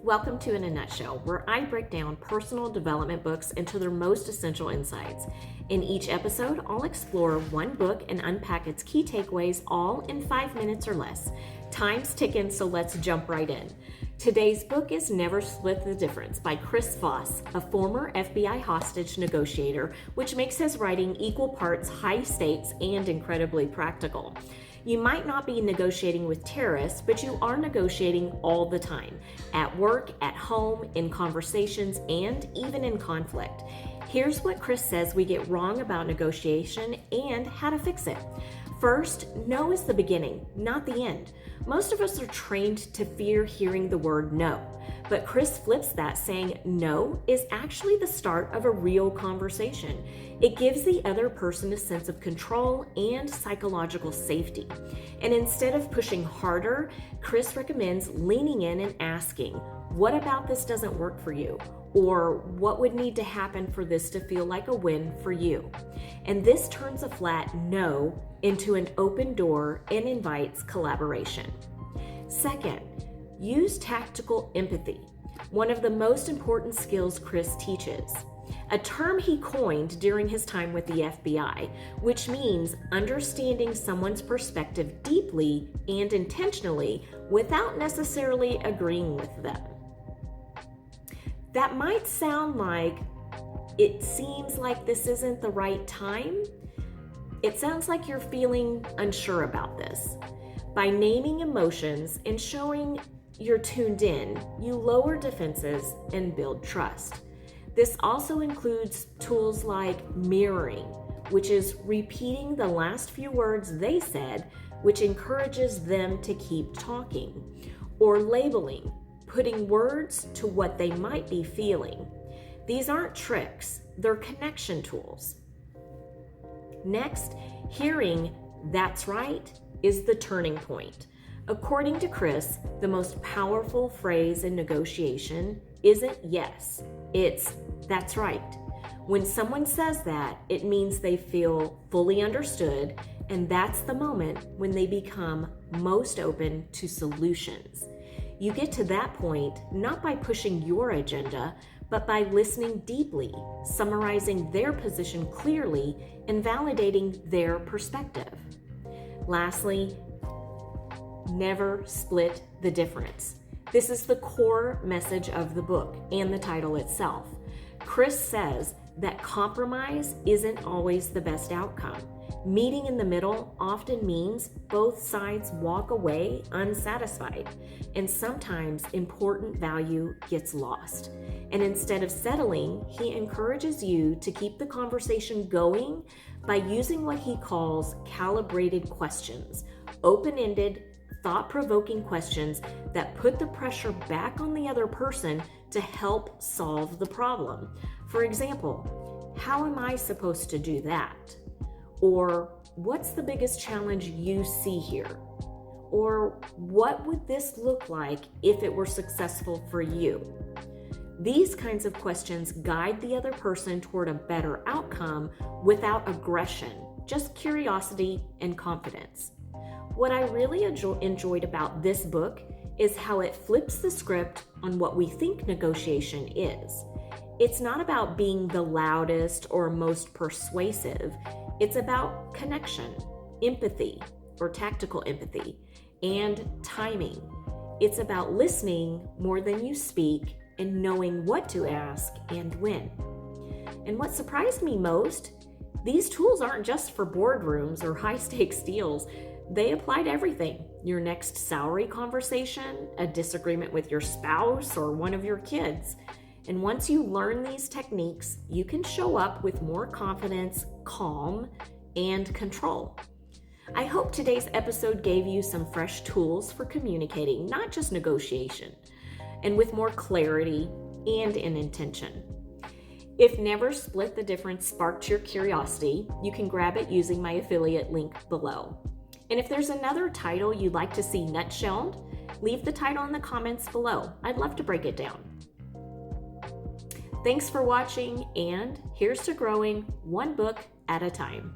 Welcome to In a Nutshell, where I break down personal development books into their most essential insights. In each episode, I'll explore one book and unpack its key takeaways, all in 5 minutes or less. Time's ticking, so let's jump right in. Today's book is Never Split the Difference by Voss, a former FBI hostage negotiator, which makes his writing equal parts high stakes and incredibly practical. You might not be negotiating with terrorists, but you are negotiating all the time, at work, at home, in conversations, and even in conflict. Here's what Chris says we get wrong about negotiation and how to fix it. First, no is the beginning, not the end. Most of us are trained to fear hearing the word no, but Chris flips that, saying no is actually the start of a real conversation. It gives the other person a sense of control and psychological safety. And instead of pushing harder, Chris recommends leaning in and asking, what about this doesn't work for you? Or what would need to happen for this to feel like a win for you? And this turns a flat no into an open door and invites collaboration. Second, use tactical empathy, one of the most important skills Chris teaches. A term he coined during his time with the FBI, which means understanding someone's perspective deeply and intentionally without necessarily agreeing with them. That might sound like it seems like this isn't the right time. It sounds like you're feeling unsure about this. By naming emotions and showing you're tuned in, you lower defenses and build trust. This also includes tools like mirroring, which is repeating the last few words they said, which encourages them to keep talking, or labeling, putting words to what they might be feeling. These aren't tricks, they're connection tools. Next, hearing "that's right" is the turning point. According to Chris, the most powerful phrase in negotiation isn't yes, it's "that's right." When someone says that, it means they feel fully understood, and that's the moment when they become most open to solutions. You get to that point not by pushing your agenda, but by listening deeply, summarizing their position clearly, and validating their perspective. Lastly, never split the difference. This is the core message of the book and the title itself. Chris says that compromise isn't always the best outcome. Meeting in the middle often means both sides walk away unsatisfied, and sometimes important value gets lost. And instead of settling, he encourages you to keep the conversation going by using what he calls calibrated questions, open-ended, thought-provoking questions that put the pressure back on the other person to help solve the problem. For example, how am I supposed to do that? Or what's the biggest challenge you see here? Or what would this look like if it were successful for you? These kinds of questions guide the other person toward a better outcome without aggression, just curiosity and confidence. What I really enjoyed about this book is how it flips the script on what we think negotiation is. It's not about being the loudest or most persuasive. It's about connection, empathy, or tactical empathy, and timing. It's about listening more than you speak and knowing what to ask and when. And what surprised me most, these tools aren't just for boardrooms or high-stakes deals. They apply to everything. Your next salary conversation, a disagreement with your spouse or one of your kids. And once you learn these techniques, you can show up with more confidence, calm, and control. I hope today's episode gave you some fresh tools for communicating, not just negotiation, and with more clarity and an intention. If Never Split the Difference sparked your curiosity, you can grab it using my affiliate link below. And if there's another title you'd like to see nutshelled, leave the title in the comments below. I'd love to break it down. Thanks for watching, and here's to growing one book at a time.